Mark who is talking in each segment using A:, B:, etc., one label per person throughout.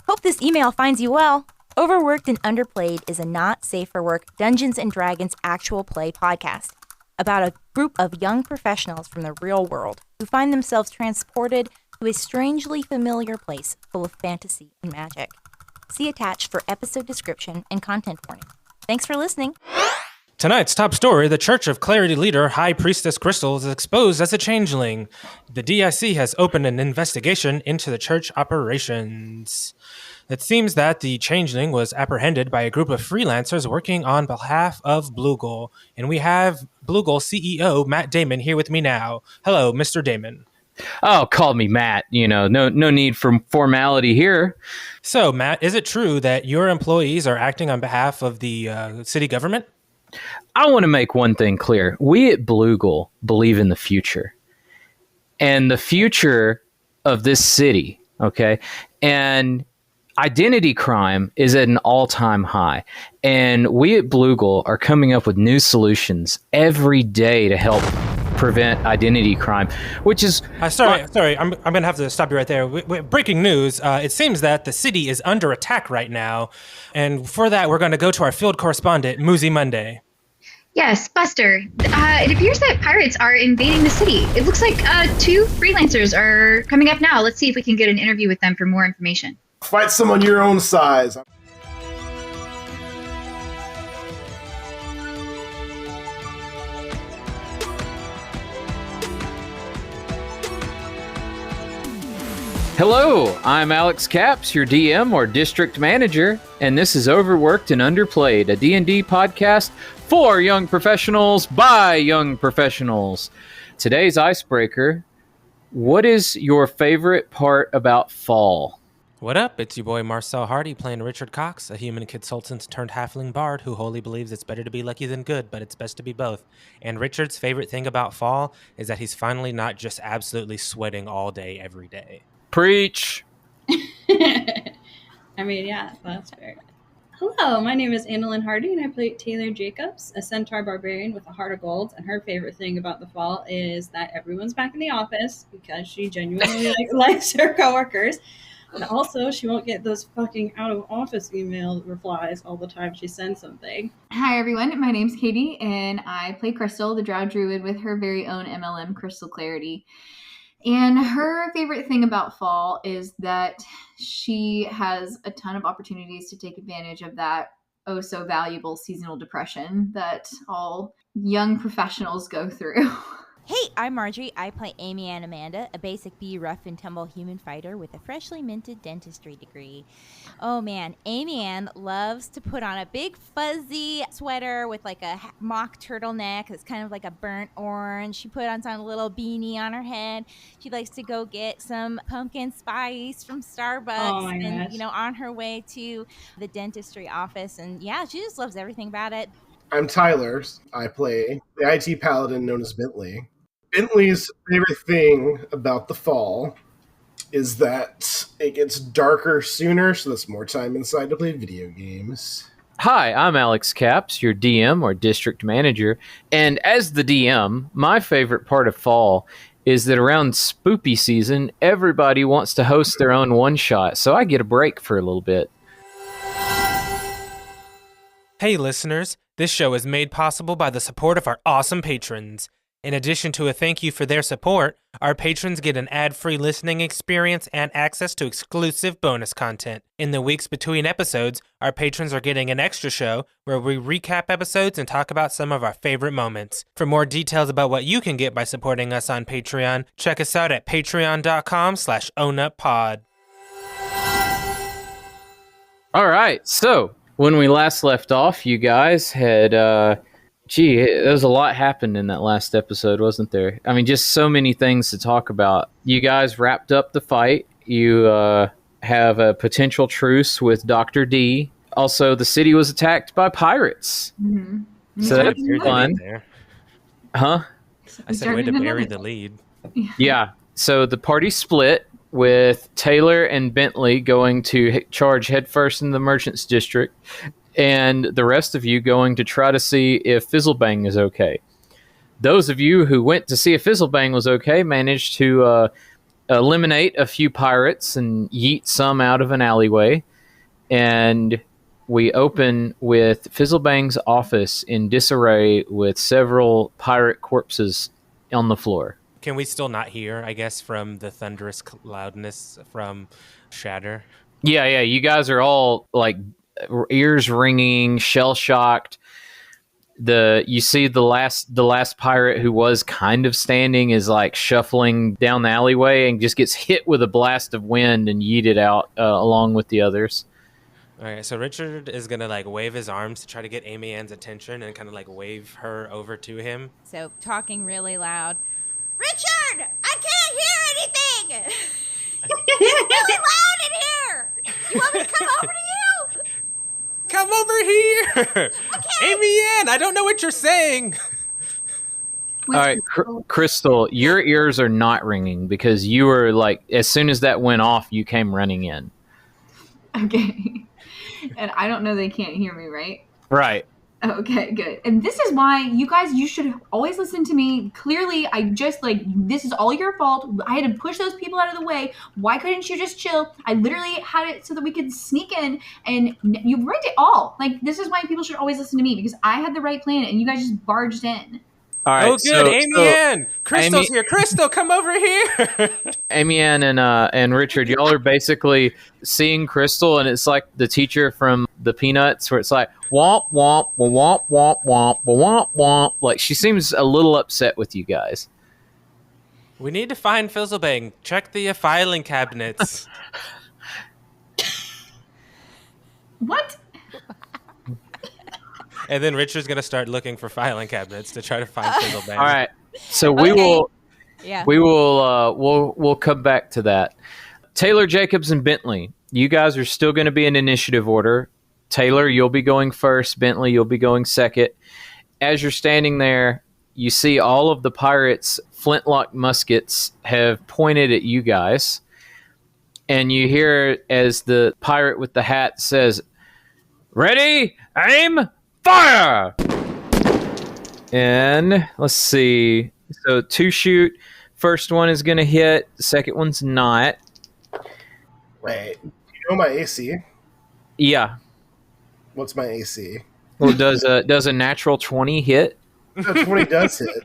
A: Hope this email finds you well. Overworked and Underplayed is a not safe for work Dungeons & Dragons actual play podcast about a group of young professionals from the real world who find themselves transported to a strangely familiar place full of fantasy and magic. See attached for episode description and content warning. Thanks for listening.
B: Tonight's top story, the Church of Clarity leader, High Priestess Krystal, is exposed as a changeling. The DIC has opened an investigation into the church operations. It seems that the changeling was apprehended by a group of freelancers working on behalf of Bloogle. And we have Bloogle CEO Matt Damon here with me now. Hello, Mr. Damon.
C: Oh, call me Matt. No need for formality here.
B: So, Matt, is it true that your employees are acting on behalf of the city government?
C: I want to make one thing clear. We at Bloogle believe in the future. And the future of this city, okay? And identity crime is at an all-time high. And we at Bloogle are coming up with new solutions every day to help prevent identity crime, which is...
B: Sorry, I'm going to have to stop you right there. Breaking news, it seems that the city is under attack right now, and for that, we're going to go to our field correspondent, Muzi Monday.
D: Yes, Buster. It appears that pirates are invading the city. It looks like 2 freelancers are coming up now. Let's see if we can get an interview with them for more information.
E: Fight someone your own size.
C: Hello, I'm Alex Capps, your DM or district manager, and this is Overworked and Underplayed, a D&D podcast for young professionals by young professionals. Today's icebreaker, what is your favorite part about fall?
B: What up? It's your boy Marcel Hardy playing Richard Cox, a human consultant turned halfling bard who wholly believes it's better to be lucky than good, but it's best to be both. And Richard's favorite thing about fall is that he's finally not just absolutely sweating all day, every day.
C: Preach.
F: I mean, yeah, that's fair. Hello, my name is Annalyn Hardy, and I play Taylor Jacobs, a centaur barbarian with a heart of gold. And her favorite thing about the fall is that everyone's back in the office because she genuinely likes her coworkers. And also, she won't get those fucking out of office email replies all the time she sends something.
G: Hi, everyone. My name's Katie, and I play Krystal, the drow druid with her very own MLM, Krystal Clarity. And her favorite thing about fall is that she has a ton of opportunities to take advantage of that oh so valuable seasonal depression that all young professionals go through.
A: Hey, I'm Marjorie. I play Amy Ann Amanda, a basic B rough and tumble human fighter with a freshly minted dentistry degree. Oh man, Amy Ann loves to put on a big fuzzy sweater with like a mock turtleneck that's kind of like a burnt orange. She put on a little beanie on her head. She likes to go get some pumpkin spice from Starbucks and, on her way to the dentistry office. And yeah, she just loves everything about it.
E: I'm Tyler. I play the IT paladin known as Bentley. Bentley's favorite thing about the fall is that it gets darker sooner, so there's more time inside to play video games.
C: Hi, I'm Alex Capps, your DM or district manager, and as the DM, my favorite part of fall is that around spoopy season, everybody wants to host their own one-shot, so I get a break for a little bit.
B: Hey listeners, this show is made possible by the support of our awesome patrons. In addition to a thank you for their support, our patrons get an ad-free listening experience and access to exclusive bonus content. In the weeks between episodes, our patrons are getting an extra show where we recap episodes and talk about some of our favorite moments. For more details about what you can get by supporting us on Patreon, check us out at patreon.com/ownuppod.
C: All right, so when we last left off, you guys had, there was a lot happened in that last episode, wasn't there? I mean, just so many things to talk about. You guys wrapped up the fight. You have a potential truce with Dr. D. Also, the city was attacked by pirates.
G: Mm-hmm.
C: So that's fun. Huh?
B: I said way to bury the lead.
C: Yeah, so the party split with Taylor and Bentley going to charge headfirst in the Merchants District, and the rest of you going to try to see if Fizzlebang is okay. Those of you who went to see if Fizzlebang was okay managed to eliminate a few pirates and yeet some out of an alleyway. And we open with Fizzlebang's office in disarray with several pirate corpses on the floor.
B: Can we still not hear, I guess, from the thunderous loudness from Shatter?
C: Yeah, you guys are all like ears ringing, shell shocked. You see the last pirate who was kind of standing is like shuffling down the alleyway and just gets hit with a blast of wind and yeeted out along with the others.
B: All right, so Richard is gonna like wave his arms to try to get Amy Ann's attention and kind of like wave her over to him.
A: So talking really loud. Richard, I can't hear anything. It's really loud in here. You want me to come over to you?
B: Come over here, Amy Ann. I don't know what you're saying.
C: All right, Krystal, your ears are not ringing because you were like, as soon as that went off, you came running in.
G: Okay. And I don't know they can't hear me, right?
C: Right.
G: Okay, good. And this is why you should always listen to me. Clearly, I just this is all your fault. I had to push those people out of the way. Why couldn't you just chill? I literally had it so that we could sneak in, and you ruined it all. Like, this is why people should always listen to me, because I had the right plan and you guys just barged in.
C: All right,
B: oh, good. Amy Ann. Krystal's here. Krystal, come over here.
C: Amy Ann and Richard, y'all are basically seeing Krystal, and it's like the teacher from the Peanuts, where it's like, womp, womp, womp, womp, womp, womp, womp. Like, she seems a little upset with you guys.
B: We need to find Fizzlebang. Check the filing cabinets.
G: What?
B: And then Richard's going to start looking for filing cabinets to try to find Fizzlebang.
C: All right. So we'll come back to that. Taylor, Jacobs, and Bentley, you guys are still going to be in initiative order. Taylor, you'll be going first. Bentley, you'll be going second. As you're standing there, you see all of the pirates' flintlock muskets have pointed at you guys. And you hear as the pirate with the hat says, "Ready, aim, fire!" And let's see. So 2 shoot. First one is going to hit. The second one's not.
E: Wait, do you know my AC?
C: Yeah.
E: What's my AC?
C: Well, does a natural 20 hit?
E: No, 20 does hit.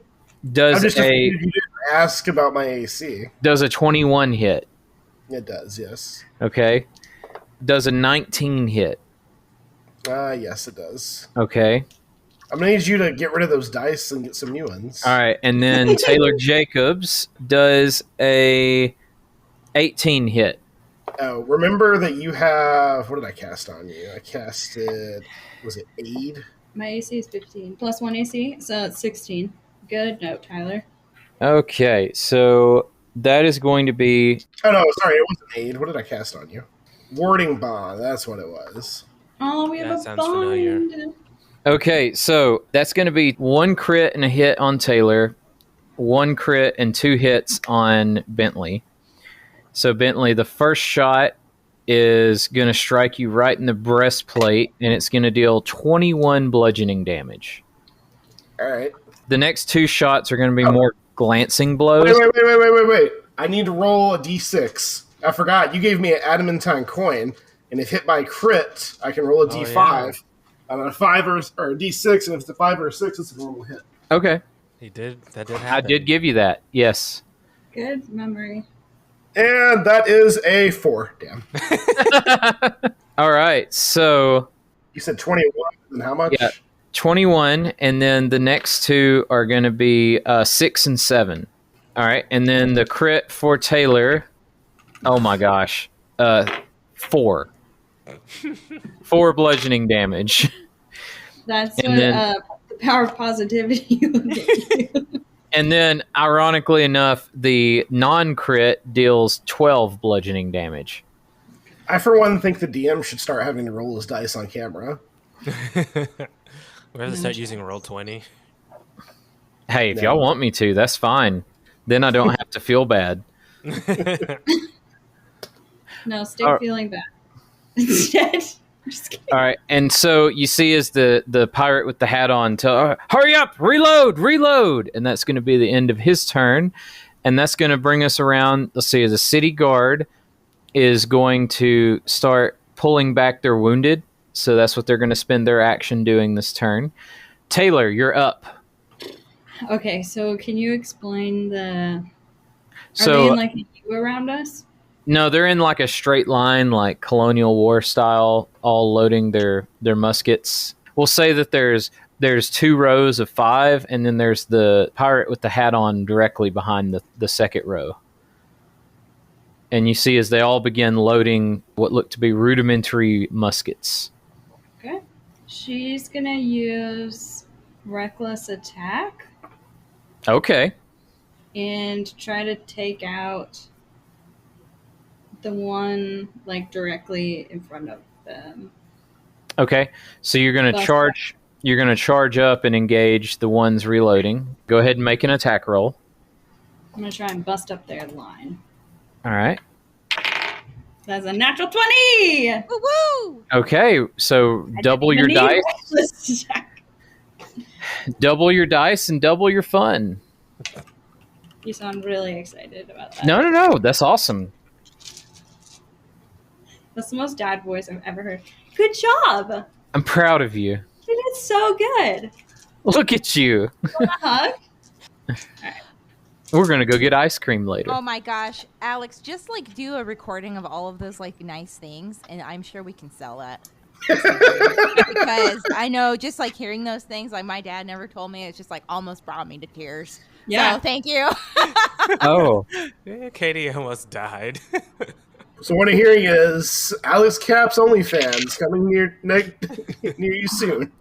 C: Does
E: I'm just
C: a
E: you didn't ask about my AC.
C: does a 21 hit?
E: It does, yes.
C: Okay. Does a 19 hit?
E: Yes, it does.
C: Okay.
E: I'm gonna need you to get rid of those dice and get some new ones.
C: All right, and then Taylor Jacobs does a 18 hit.
E: Oh, remember that you have. What did I cast on you? I casted. Was it aid?
F: My AC is 15 plus 1 AC, so it's 16. Good note, Tyler.
C: Okay, so that is going to be.
E: Oh no, sorry, it wasn't aid. What did I cast on you? Warding bond. That's what it was.
F: Oh, we have
B: That
F: a
B: sounds
F: bond.
B: familiar.
C: Okay, so that's going to be 1 crit and a hit on Taylor, 1 crit and 2 hits on Bentley. So Bentley, the first shot is going to strike you right in the breastplate, and it's going to deal 21 bludgeoning damage.
E: All right.
C: The next 2 shots are going to be more glancing blows.
E: Wait. I need to roll a d6. I forgot. You gave me an adamantine coin, and if hit by crit, I can roll a d5.
B: yeah.
E: On a 5 or a d6, and if it's a 5 or a 6, it's a normal hit.
C: Okay.
B: That did happen.
C: I did give you that, yes.
F: Good memory.
E: And that is a 4. Damn.
C: All right, so
E: You said 21, and how much?
C: Yeah. 21, and then the next 2 are going to be 6 and 7. All right, and then the crit for Taylor, oh my gosh, 4. 4 bludgeoning damage.
F: That's
C: And
F: what
C: then-
F: the power of positivity will get you.
C: And then, ironically enough, the non-crit deals 12 bludgeoning damage.
E: I, for one, think the DM should start having to roll his dice on camera.
B: We're going to start using Roll20.
C: Hey, if y'all want me to, that's fine. Then I don't have to feel bad.
F: No, stay
C: All right.
F: feeling bad. Instead, I'm just kidding.
C: All right, and so you see as the pirate with the hat on, hurry up, reload, and that's going to be the end of his turn. And that's going to bring us around. Let's see, the city guard is going to start pulling back their wounded. So that's what they're going to spend their action doing this turn. Taylor, you're up.
F: Okay, so can you explain the... Are
C: So
F: they in like a U around us?
C: no, they're in like a straight line, like Colonial War style, all loading their muskets. We'll say that there's 2 rows of 5, and then there's the pirate with the hat on directly behind the second row. And you see as they all begin loading what look to be rudimentary muskets.
F: Okay. She's gonna use reckless attack
C: Okay.
F: and try to take out the one like directly in front of them.
C: Okay. So you're going to
F: Bust
C: charge. You're going to charge up and engage the ones reloading. Go ahead and make an attack roll.
F: I'm gonna try and bust up their line.
C: All right.
F: That's a natural 20!
A: Woo woo!
C: Okay. So double your
F: Need
C: dice.
F: reckless attack.
C: Double your dice and double your fun.
F: You sound really excited about that.
C: No. That's awesome.
F: That's the most dad voice I've ever heard. Good job!
C: I'm proud of you.
F: You did so good.
C: Look at you.
F: Want a hug?
C: We're going to go get ice cream later.
A: Oh my gosh, Alex, just like do a recording of all of those like nice things, and I'm sure we can sell that. Because I know just like hearing those things, like my dad never told me, it's just like almost brought me to tears.
F: Yeah.
A: So thank you.
C: Oh.
B: Yeah, Katie almost died.
E: So what I'm hearing is Alex Cap's OnlyFans coming near you soon.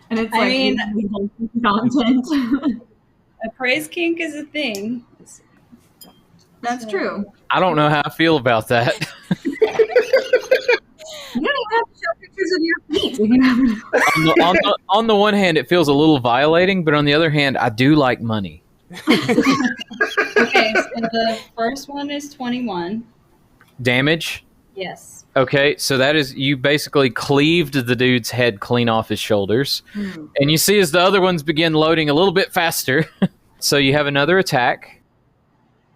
G: And it's
F: I
G: like
F: mean-
G: content.
F: A praise kink is a thing.
G: That's true.
C: I don't know how I feel about that.
G: You don't even have to show pictures of your feet. If you have
C: on the one hand, it feels a little violating, but on the other hand, I do like money.
F: Okay, so the first one is 21.
C: Damage.
F: Yes.
C: Okay, so that is, you basically cleaved the dude's head clean off his shoulders. And you see as the other ones begin loading a little bit faster. So you have another attack.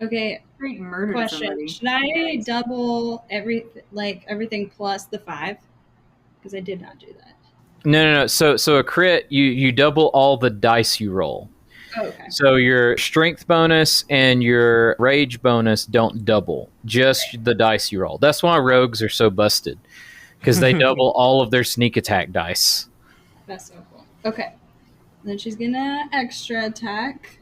F: Okay,
G: Great murder
F: question.
G: somebody.
F: Should I double everything plus the 5? Because I did not do that.
C: No. So a crit, you double all the dice you roll.
F: Oh, okay.
C: So your strength bonus and your rage bonus don't double, just the dice you roll. That's why rogues are so busted, because they double all of their sneak attack dice.
F: That's so cool. Okay. Then she's gonna extra attack.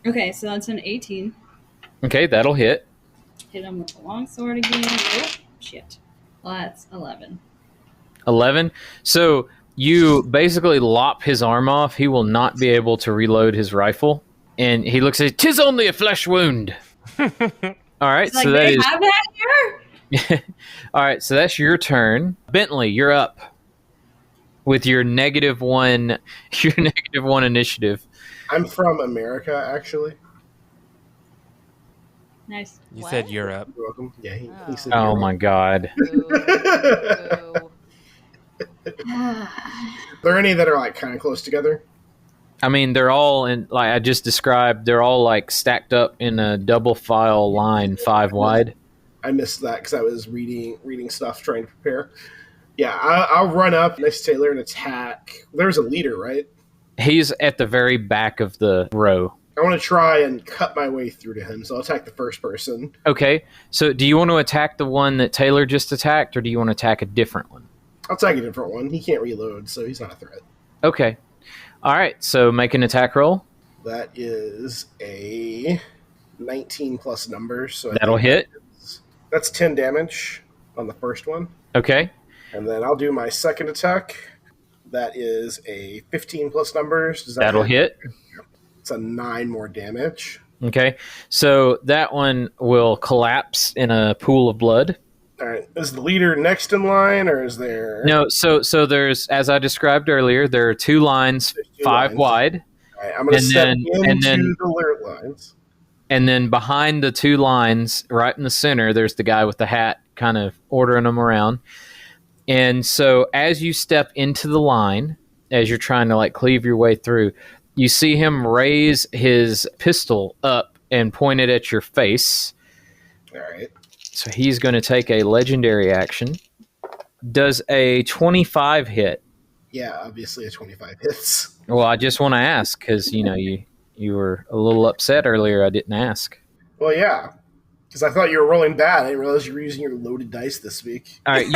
F: Okay, so that's an 18.
C: Okay, that'll hit.
F: Hit him with the long sword again. Oh, shit. Well, that's 11.
C: 11. So you basically lop his arm off. He will not be able to reload his rifle. And he looks at, "'Tis only a flesh wound." All right,
F: It's like,
C: so that
F: they
C: is...
F: have that here?
C: All right, so that's your turn. Bentley, you're up with your -1 initiative.
E: I'm from America, actually.
F: Nice.
B: You
A: What?
B: said Europe.
E: You're welcome. Yeah, he said
C: Oh
E: you're
C: my god.
A: Boo. Boo.
E: Are there any that are like kind of close together?
C: I mean, they're all in, like I just described, they're all like stacked up in a double file line 5 wide.
E: I missed that because I was reading stuff, trying to prepare. Yeah, I'll run up next to Taylor and attack. There's a leader, right?
C: He's at the very back of the row.
E: I want to try and cut my way through to him, so I'll attack the first person.
C: Okay, so do you want to attack the one that Taylor just attacked, or do you want to attack a different one?
E: I'll attack a different one. He can't reload, so he's not a threat.
C: Okay. All right, so make an attack roll.
E: That is a 19 plus numbers. So
C: That'll hit.
E: That's 10 damage on the first one.
C: Okay.
E: And then I'll do my second attack. That is a 15 plus numbers. Does that
C: That'll hit.
E: It's a 9 more damage.
C: Okay, so that one will collapse in a pool of blood.
E: All right. Is the leader next in line, or is there...
C: No, so there's, as I described earlier, there are 2 lines,
E: There's 2
C: 5
E: lines.
C: wide,
E: All right, I'm going to
C: And
E: step
C: then-
E: into
C: and then-
E: the alert lines.
C: and then behind the 2 lines, right in the center, there's the guy with the hat kind of ordering them around. And so as you step into the line, as you're trying to like cleave your way through. You see him raise his pistol up and point it at your face.
E: All right.
C: So he's going to take a legendary action. Does a 25 hit?
E: Yeah, obviously a 25 hits.
C: Well, I just want to ask because, you were a little upset earlier I didn't ask.
E: Well, yeah, because I thought you were rolling bad. I didn't realize you were using your loaded dice this week.
C: All right,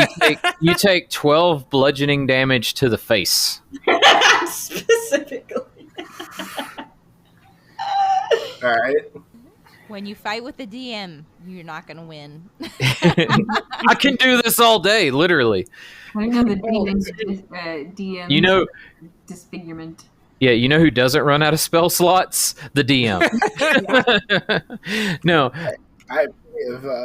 C: you take 12 bludgeoning damage to the face.
F: Specifically.
E: All right.
A: When you fight with the DM, you're not going to win.
C: I can do this all day, literally.
G: I know the DM
C: You know,
G: disfigurement.
C: yeah, you know who doesn't run out of spell slots? The DM. No.
E: I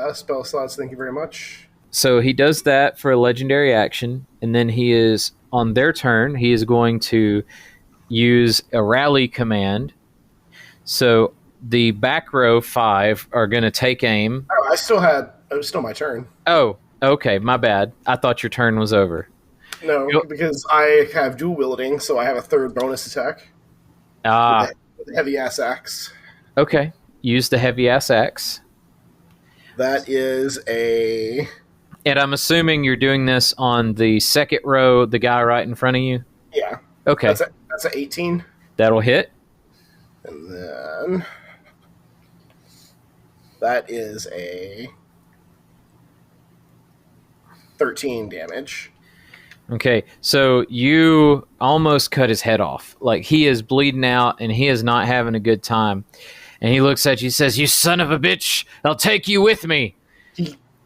E: have spell slots. Thank you very much.
C: So he does that for a legendary action, and then he is, on their turn, he is going to use a rally command. So the back row 5 are going to take aim.
E: Oh, it was still my turn.
C: Oh, okay, my bad. I thought your turn was over.
E: No, because I have dual wielding, so I have a third bonus attack. With the heavy ass axe.
C: Okay. Use the heavy ass axe.
E: That is a...
C: And I'm assuming you're doing this on the second row, the guy right in front of you?
E: Yeah.
C: Okay.
E: That's a 18.
C: That'll hit.
E: And then... That is a 13 damage.
C: Okay, so you almost cut his head off. Like, he is bleeding out, and he is not having a good time. And he looks at you and says, "You son of a bitch, I'll take you with me."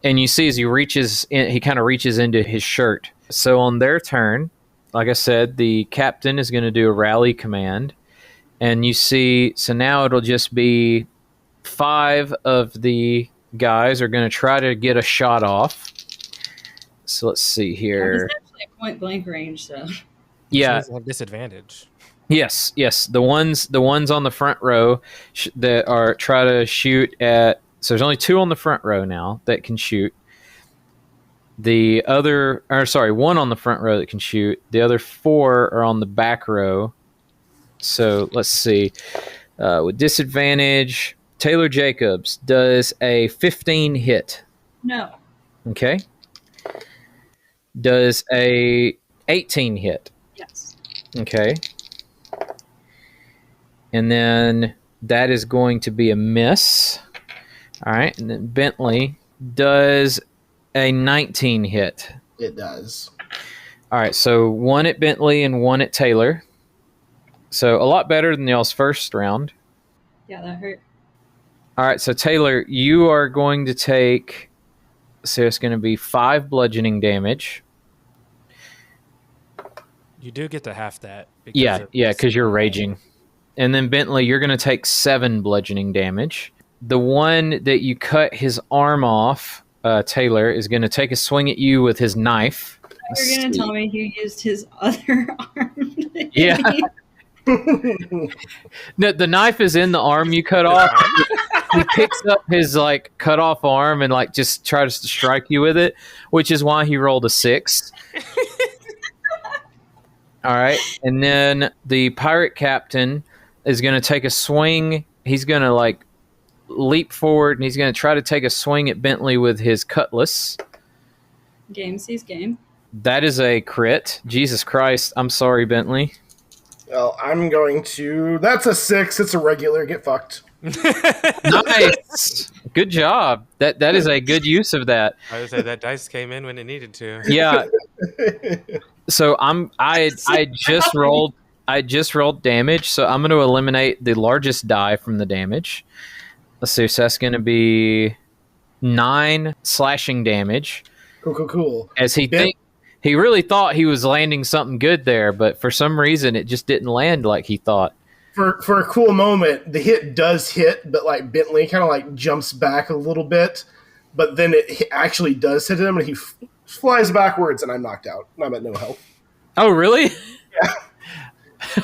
C: And you see as he kind of reaches into his shirt. So on their turn, like I said, the captain is going to do a rally command. And you see, so now it'll just be 5 of the guys are going to try to get a shot off. So let's see here.
F: It's actually a point blank range, so.
C: Yeah.
B: Disadvantage.
C: Yes. The ones on the front row that are try to shoot at. So there's only 2 on the front row now that can shoot. One on the front row that can shoot. The other 4 are on the back row. So let's see. With disadvantage, Taylor Jacobs does a 15 hit.
F: No.
C: Okay. Does a 18 hit.
F: Yes.
C: Okay. And then that is going to be a miss. All right. And then Bentley does a 19 hit.
E: It does.
C: All right. So 1 at Bentley and 1 at Taylor. So a lot better than y'all's first round.
F: Yeah, that hurt.
C: All right. So Taylor, you are going to take, so it's going to be 5 bludgeoning damage.
B: You do get to half that.
C: Because you're raging. And then Bentley, you're going to take 7 bludgeoning damage. The one that you cut his arm off, Taylor, is going to take a swing at you with his knife.
F: You're going to tell me he used his other arm.
C: Yeah. No, the knife is in the arm you cut off. He picks up his cut off arm and just tries to strike you with it, which is why he rolled a 6. All right, and then the pirate captain is going to take a swing. He's going to leap forward, and he's going to try to take a swing at Bentley with his cutlass.
F: Game sees game.
C: That is a crit. Jesus Christ. I'm sorry, Bentley.
E: Well, I'm going to... That's a 6. It's a regular. Get fucked.
C: Nice. Good job. That is a good use of that.
B: I would say that dice came in when it needed to.
C: Yeah. So I just rolled damage, so I'm going to eliminate the largest die from the damage. Let's see, so that's going to be 9 slashing damage.
E: Cool.
C: As he really thought he was landing something good there, but for some reason it just didn't land like he thought.
E: For a cool moment, the hit does hit, but Bentley kind of jumps back a little bit, but then it actually does hit him, and he flies backwards, and I'm knocked out. I'm at no health.
C: Oh, really?
E: Yeah.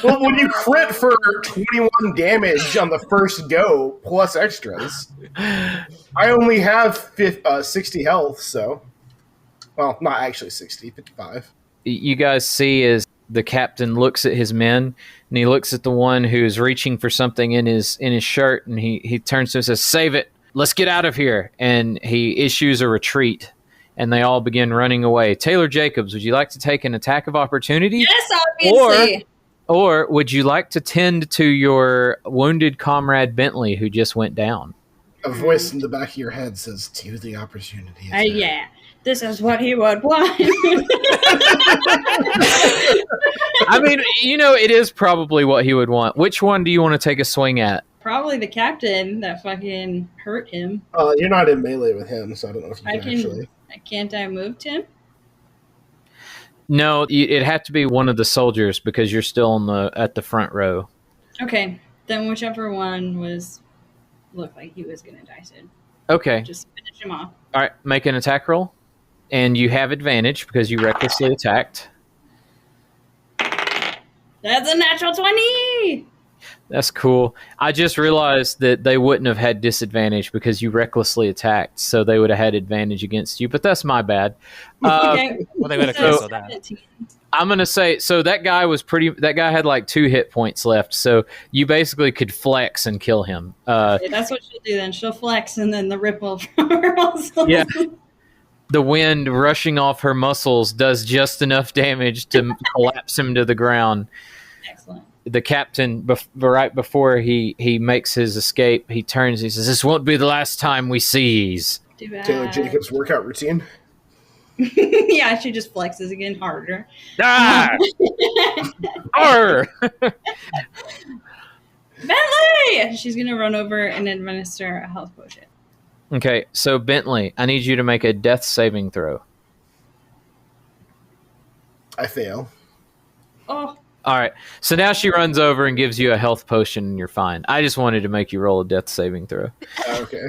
E: Well, when you crit for 21 damage on the first go, plus extras, I only have 60 health, so... Well, not actually 60, 55.
C: You guys see as the captain looks at his men, and he looks at the one who's reaching for something in his shirt, and he turns to him and says, "Save it! Let's get out of here!" And he issues a retreat, and they all begin running away. Taylor Jacobs, would you like to take an attack of opportunity?
F: Yes, obviously.
C: Or would you like to tend to your wounded comrade Bentley, who just went down?
E: A voice in the back of your head says, "To the opportunity."
F: Yeah, this is what he would want.
C: I mean, it is probably what he would want. Which one do you want to take a swing at?
F: Probably the captain that fucking hurt him.
E: You're not in melee with him, so I don't know if you can actually.
F: Can't I move him?
C: No, it had to be one of the soldiers because you're still at the front row.
F: Okay, then whichever one looked like he was gonna die soon.
C: Okay.
F: Just finish him off.
C: All right, make an attack roll. And you have advantage because you recklessly attacked.
F: That's a natural 20!
C: That's cool. I just realized that they wouldn't have had disadvantage because you recklessly attacked, so they would have had advantage against you, but that's my bad.
F: Okay.
B: Well, they would have canceled that.
C: I'm going to say, so that guy had like 2 hit points left, so you basically could flex and kill him.
F: Okay, that's what she'll do then. She'll flex and then the ripple from her muscles.
C: Yeah. The wind rushing off her muscles does just enough damage to collapse him to the ground.
F: Excellent.
C: The captain, right before he makes his escape, he turns, he says, "This won't be the last time we sees."
E: Taylor Jacobs' workout routine.
F: Yeah, she just flexes again harder.
C: Ah! Arr!
F: Bentley! She's going to run over and administer a health potion.
C: Okay, so Bentley, I need you to make a death saving throw.
E: I fail.
F: Oh.
C: All right, so now she runs over and gives you a health potion, and you're fine. I just wanted to make you roll a death saving throw.
E: Okay.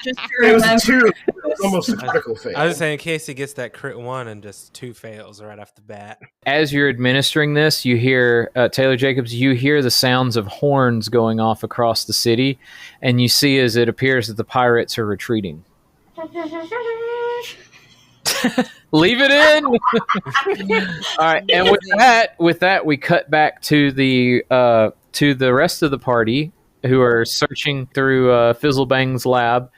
F: Just to
E: It was
F: remember.
E: 2. It was almost a critical fail.
B: I was saying, in case he gets that crit 1 and just 2 fails right off the bat.
C: As you're administering this, you hear, Taylor Jacobs, you hear the sounds of horns going off across the city, and you see as it appears that the pirates are retreating. Leave it in. All right, and with that, we cut back to the rest of the party who are searching through Fizzlebang's lab.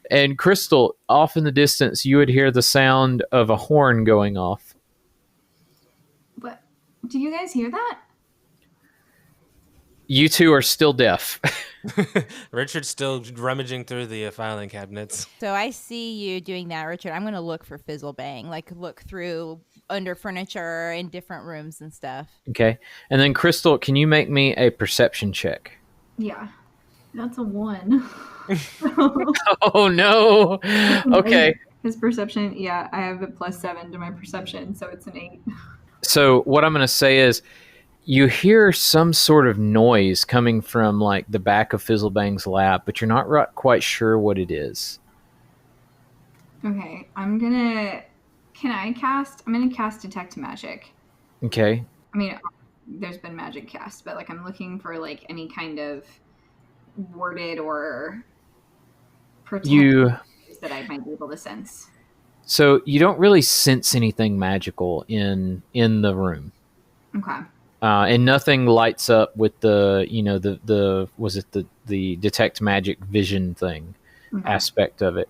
C: And Krystal, off in the distance, you would hear the sound of a horn going off.
G: What? Do you guys hear that?
C: You two are still deaf.
B: Richard's still rummaging through the filing cabinets.
A: So I see you doing that, Richard. I'm going to look for Fizzlebang, like look through under furniture in different rooms and stuff.
C: Okay. And then, Krystal, can you make me a perception check?
G: Yeah. That's a 1.
C: Oh, no. Okay.
G: His perception, yeah, I have a +7 to my perception, so it's an 8.
C: So what I'm going to say is you hear some sort of noise coming from like the back of Fizzlebang's lab, but you're not quite sure what it is.
G: Okay, I'm gonna cast Detect Magic.
C: Okay.
G: I mean, there's been magic cast, but like I'm looking for like any kind of worded or protected that I might be able to sense.
C: So you don't really sense anything magical in the room.
G: Okay.
C: And nothing lights up with the detect magic vision thing aspect of it.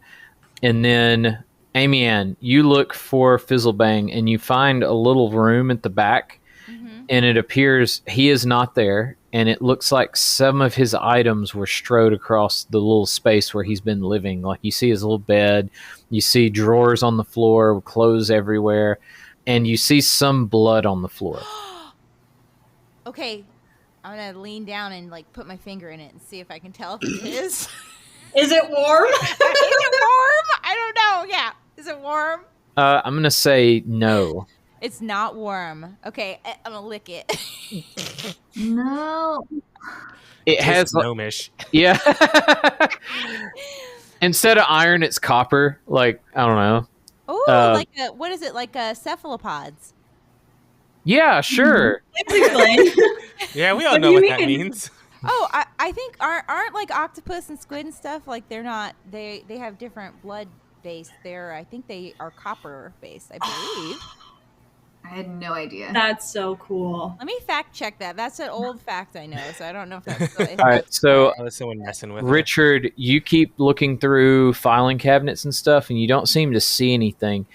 C: And then, Amy Ann, you look for Fizzlebang and you find a little room at the back, and it appears he is not there, and it looks like some of his items were strode across the little space where he's been living. Like you see his little bed, you see drawers on the floor, clothes everywhere, and you see some blood on the floor.
A: Okay, I'm going to lean down and like put my finger in it and see if I can tell if it is.
F: Is it warm?
A: Is it warm? I don't know. Yeah. Is it warm?
C: I'm going to say no.
A: It's not warm. Okay, I'm going to lick it.
G: No.
C: It has
B: gnomish.
C: Yeah. Instead of iron, it's copper. Like, I don't know.
A: Oh, like what is it? Like cephalopods.
C: Yeah, sure.
B: Yeah, we all know what that means.
A: Oh, I think aren't like octopus and squid and stuff, like they're not, they have different blood base there. I think they are copper based, I believe.
G: I had no idea.
F: That's so cool.
A: Let me fact check that. That's an old fact I know, so I don't know if that's still.
C: All right, so
B: Oh, someone messing with her.
C: Richard, you keep looking through filing cabinets and stuff, and you don't seem to see anything.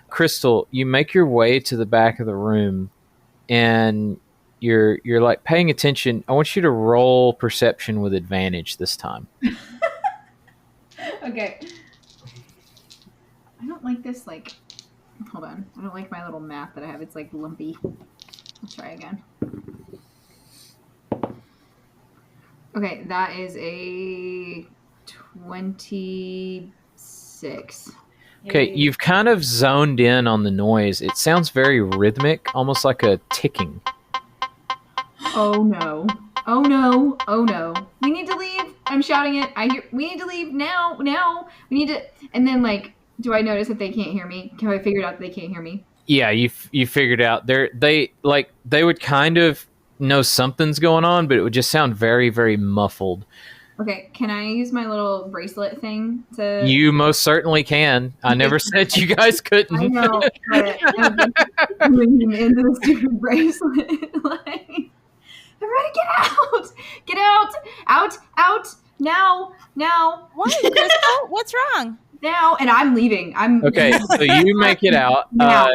C: Krystal, you make your way to the back of the room, and you're like paying attention. I want you to roll perception with advantage this time.
G: Okay. I don't like this, like... Hold on. I don't like my little map that I have. It's, like, lumpy. Let's try again. Okay, that is a 26.
C: Okay, you've kind of zoned in on the noise. It sounds very rhythmic, almost like a ticking.
G: Oh, no. Oh, no. Oh, no. We need to leave. I'm shouting it. I hear... We need to leave now. Now. We need to... And then, like... Do I notice that they can't hear me? Can I figure out that they can't hear me?
C: Yeah, you figured out. They would kind of know something's going on, but it would just sound very, very muffled.
G: Okay, can I use my little bracelet thing to...
C: You most certainly can. I never said you guys couldn't.
G: I know, but I'm bringing into the stupid bracelet. Like, everybody get out! Get out! Out! Out! Now! Now!
A: What? Krystal? What's wrong?
G: Now! And I'm leaving.
C: Okay, so you make it out.
G: Now.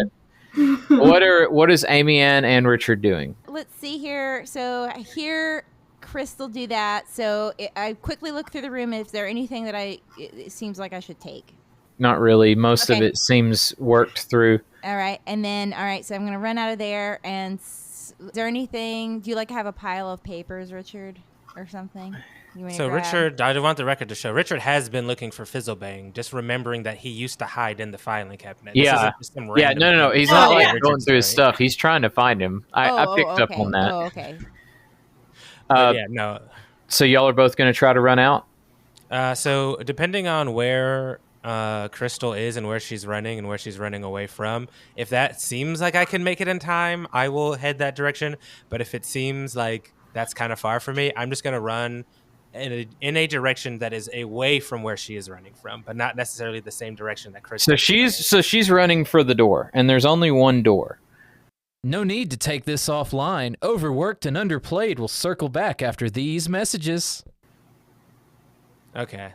C: What is Amy Ann and Richard doing?
A: Let's see here. So I hear Krystal do that. So I quickly look through the room. Is there anything that it seems like I should take?
C: Not really. Most of
A: Okay.
C: it seems worked through.
A: All right. And then, all right. So I'm going to run out of there. And is there anything? Do you like have a pile of papers, Richard, or something? You want to
B: So
A: grab?
B: Richard, I want the record to show, Richard has been looking for Fizzlebang, just remembering that he used to hide in the filing cabinet. This
C: Yeah.
B: isn't just some
C: Yeah,
B: random
C: no.
B: thing.
C: He's
A: Oh,
C: not
A: yeah.
C: like going
B: Richard's
C: through his
B: doing.
C: stuff. He's trying to find him. I picked up
A: okay.
C: on that.
A: Oh, okay.
B: But yeah, no.
C: So y'all are both going to try to run out?
B: So depending on where Krystal is and where she's running and where she's running away from, if that seems like I can make it in time, I will head that direction. But if it seems like that's kind of far for me, I'm just going to run in a direction that is away from where she is running from, but not necessarily the same direction that Krystal.
C: So she's running for the door, and there's only one door.
H: No need to take this offline. Overworked and Underplayed will circle back after these messages.
B: Okay.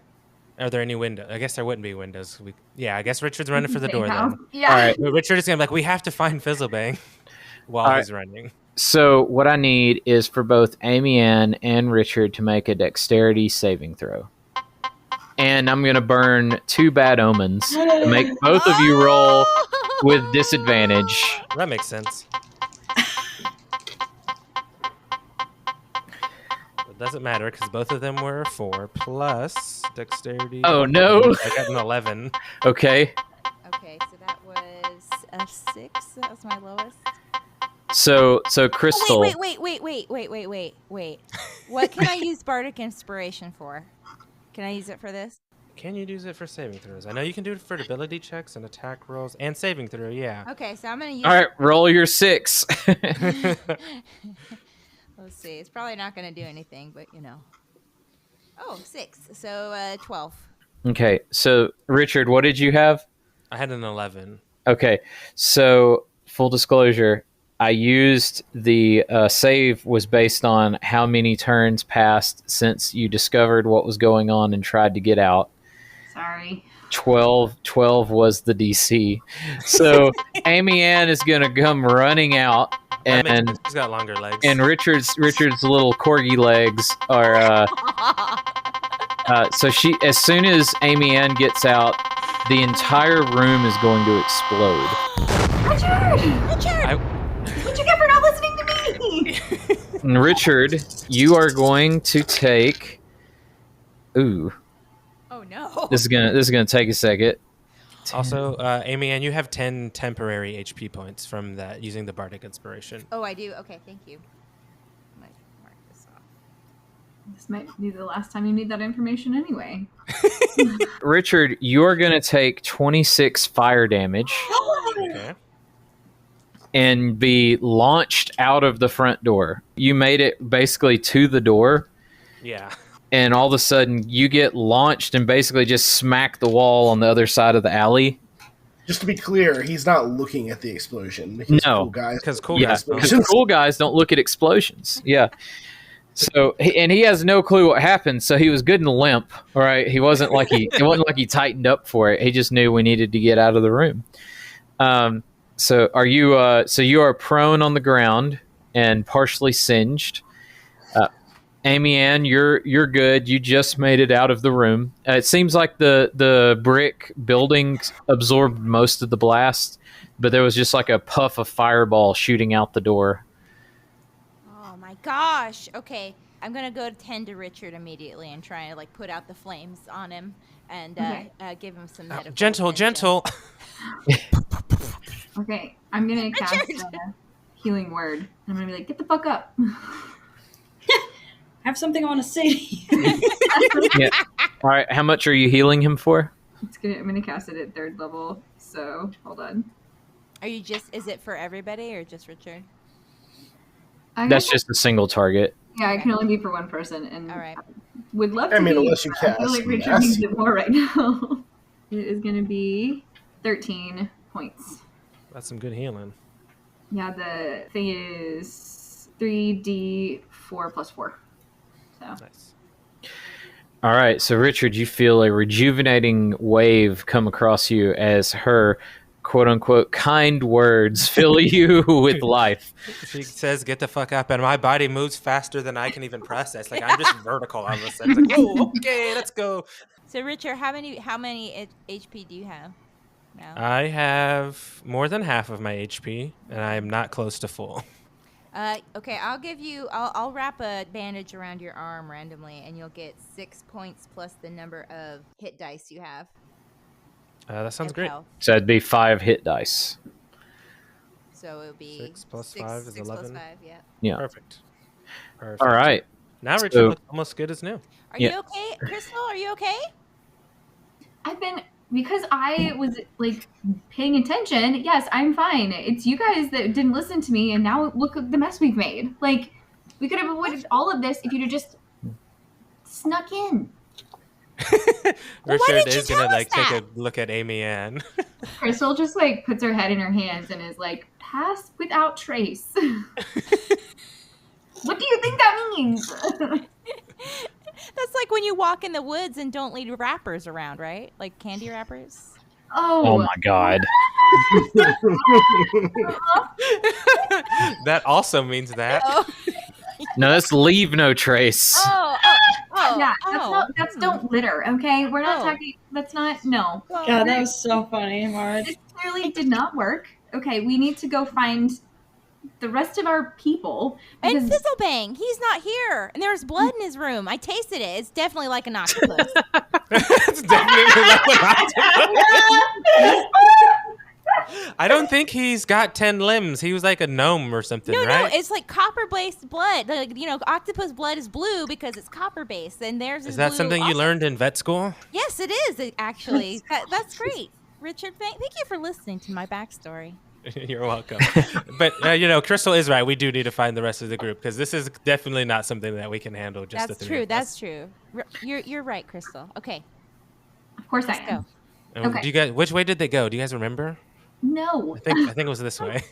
B: Are there any windows? I guess there wouldn't be windows. I guess Richard's running for the door then.
G: Yeah.
C: All right.
B: But Richard is going to be like, we have to find Fizzlebang while
C: All
B: he's running.
C: So what I need is for both Amy Ann and Richard to make a dexterity saving throw. And I'm going to burn 2 bad omens to make both of you roll with disadvantage.
B: That makes sense. It doesn't matter because both of them were 4 plus dexterity.
C: Oh, no.
B: I got an 11.
C: Okay.
A: Okay, so that was a 6. That was my lowest.
C: So Krystal.
A: Wait. What can I use Bardic Inspiration for? Can I use it for this?
B: Can you use it for saving throws? I know you can do it for ability checks and attack rolls and saving throw, yeah.
A: Okay, so I'm going to use
C: All right, roll your 6.
A: Let's see. It's probably not going to do anything, but you know. Oh, 6. So 12.
C: Okay, so Richard, what did you have?
B: I had an 11.
C: Okay, so full disclosure, I used the save was based on how many turns passed since you discovered what was going on and tried to get out.
G: Sorry.
C: 12 was the DC. So Amy Ann is going to come running out, and
B: She's got longer legs.
C: and Richard's little corgi legs are. So as soon as Amy Ann gets out, the entire room is going to explode.
G: Richard! What'd you get for not listening to me?
C: And Richard, you are going to take. Ooh,
A: Oh no.
C: this is gonna take a second.
B: Also, Amy Ann, you have 10 temporary HP points from that using the Bardic Inspiration.
A: Oh, I do. Okay, thank you. Might mark this off.
G: This might be the last time you need that information anyway.
C: Richard, you are going to take 26 fire damage
B: Okay.
C: and be launched out of the front door. You made it basically to the door,
B: Yeah.
C: and all of a sudden you get launched and basically just smack the wall on the other side of the alley.
E: Just to be clear, he's not looking at the explosion. Because
C: No.
E: cool guys.
B: Because cool
C: Yeah,
B: guys don't.
C: because cool guys don't look at explosions. Yeah. So, and he has no clue what happened. So he was good and limp. All right, it wasn't like he tightened up for it. He just knew we needed to get out of the room. So are you? So you are prone on the ground and partially singed. Amy Ann, you're good. You just made it out of the room. It seems like the brick building absorbed most of the blast, but there was just like a puff of fireball shooting out the door.
A: Oh my gosh. Okay, I'm gonna go tend to Richard immediately and try to like put out the flames on him and give him some medical
B: Gentle,
A: attention.
B: gentle.
G: Okay, I'm gonna cast a healing word. I'm gonna be like, get the fuck up.
F: I have something I want to say to you.
C: Yeah. All right. How much are you healing him for?
G: I'm gonna cast it at 3rd level. So hold on.
A: Are you is it for everybody or just Richard?
C: That's just a single target.
G: Yeah, it can only be for one person, and
A: All right.
G: would love to.
E: unless you
G: I feel
E: cast
G: like Richard
E: mass
G: needs it more right now. It is gonna be 13 points.
B: That's some good healing.
G: Yeah, the thing is 3d4 plus 4. So
B: Nice.
C: All right. So, Richard, you feel a rejuvenating wave come across you as her quote unquote kind words fill you with life.
B: She says, "Get the fuck up," and my body moves faster than I can even process. Like I'm just vertical all of a sudden. It's like, oh, okay, let's go.
A: So Richard, how many HP do you have now?
B: I have more than half of my HP, and I am not close to full.
A: Okay, I'll wrap a bandage around your arm randomly, and you'll get 6 points plus the number of hit dice you have.
B: That sounds
A: of
B: great.
A: health.
C: So, it'd be 5 hit dice.
A: So it'll be
B: 6 plus 5 is 11.
A: 6 plus 5, yeah.
C: Yeah.
B: Perfect.
C: All right.
B: Now Richard
C: So-
B: looks almost good as new.
A: Are
C: Yeah.
A: you okay, Krystal? Are you okay?
G: I've been, because I was like paying attention. Yes, I'm fine. It's you guys that didn't listen to me, and now look at the mess we've made. Like, we could have avoided all of this if you'd have just snuck in.
A: Well, why
B: Richard
A: didn't you
B: is gonna
A: tell us
B: like take
A: that?
B: a look at Amy Ann.
G: Krystal just like puts her head in her hands and is like, pass without trace. What do you think that means?
A: That's like when you walk in the woods and don't leave wrappers around, right? Like candy wrappers.
C: Oh my God.
B: That also means that.
A: Oh,
C: No, that's leave no trace.
G: Yeah,
A: oh.
G: that's don't litter, okay? We're not
A: Oh.
G: talking, that's not, no.
F: God, that was so funny, Marge.
G: This clearly did not work. Okay, we need to go find the rest of our people.
A: And
G: because-
A: Fizzlebang, he's not here. And there's blood in his room. I tasted it. It's definitely like an octopus.
B: It's definitely like an octopus. I don't think he's got 10 limbs. He was like a gnome or something,
A: No,
B: right?
A: it's like copper-based blood. Like, octopus blood is blue because it's copper-based, and theirs
B: Is that
A: blue
B: something you
A: also.
B: learned in vet school?
A: Yes, it is, actually. That's great. Richard, thank you for listening to my backstory.
B: You're welcome. But, Krystal is right. We do need to find the rest of the group because this is definitely not something that we can handle just the
A: That's
B: three
A: true.
B: of
A: That's
B: us.
A: true. You're right, Krystal. Okay,
G: Of course
A: let's
G: I
A: go.
G: am.
B: And
G: Okay.
B: Do you guys? Which way did they go? Do you guys remember?
G: No.
B: I think it was this way.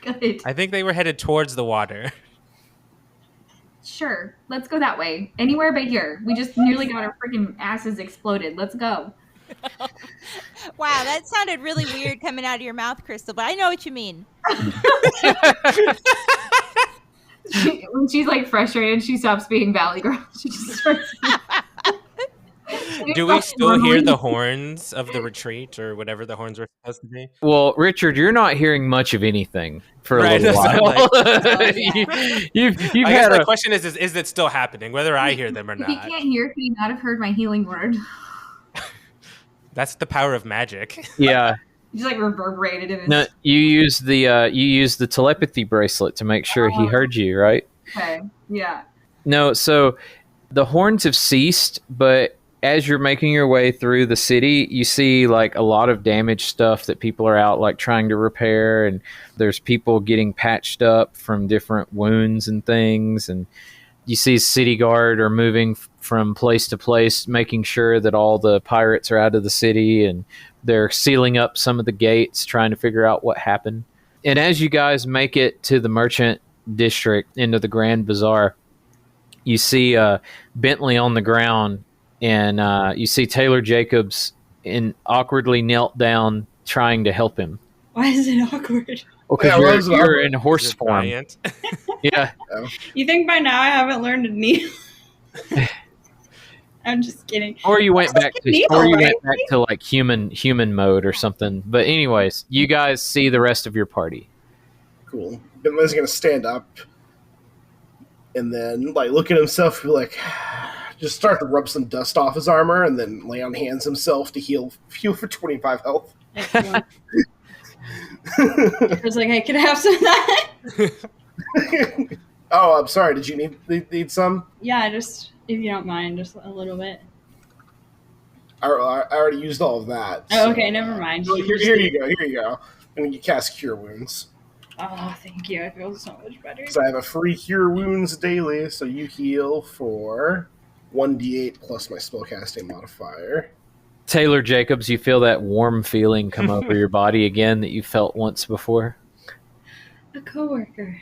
G: Good.
B: I think they were headed towards the water.
G: Sure. Let's go that way. Anywhere but here. We just nearly got our freaking asses exploded. Let's go.
A: Wow, that sounded really weird coming out of your mouth, Krystal, but I know what you mean.
G: When she's like frustrated, she stops being Valley Girl. She just starts.
B: Do we still hear the horns of the retreat or whatever the horns were supposed to be?
C: Well, Richard, you're not hearing much of anything for a
B: Right,
C: little
B: that's
C: while.
B: what
C: you've
B: I guess
C: had
B: the
C: a
B: question is it still happening, whether I hear them or
G: If he
B: not?
G: can't hear, could he not have heard my healing word?
B: That's the power of magic.
C: yeah.
G: Just like reverberated in his.
C: No, you use the telepathy bracelet to make sure he heard you, right?
G: Okay. Yeah.
C: No, so the horns have ceased, but as you're making your way through the city, you see like a lot of damaged stuff that people are out like trying to repair, and there's people getting patched up from different wounds and things, and You see city guard are moving from place to place, making sure that all the pirates are out of the city, and they're sealing up some of the gates, trying to figure out what happened. And as you guys make it to the merchant district, into the Grand Bazaar, you see Bentley on the ground, and you see Taylor Jacobs awkwardly knelt down, trying to help him.
F: Why is it awkward?
C: Well, because you're in horse form. Yeah.
F: You think by now I haven't learned to kneel? I'm just kidding.
C: Or you went back to like human mode or something. But anyways, you guys see the rest of your party.
E: Cool. Bentley's gonna stand up and then like look at himself and be like, just start to rub some dust off his armor and then lay on hands himself to heal for 25 health.
F: Excellent. I was like, hey, can I have some of that?
E: Oh, I'm sorry. Did you need some?
F: Yeah, just if you don't mind, just a little bit.
E: I already used all of that.
F: Oh, okay, never mind.
E: Here you go. And you cast Cure Wounds.
F: Oh, thank you. I feel so much better.
E: So I have a free Cure Wounds daily, so you heal for 1d8 plus my spellcasting modifier.
C: Taylor Jacobs, you feel that warm feeling come over your body again that you felt once before?
F: A coworker.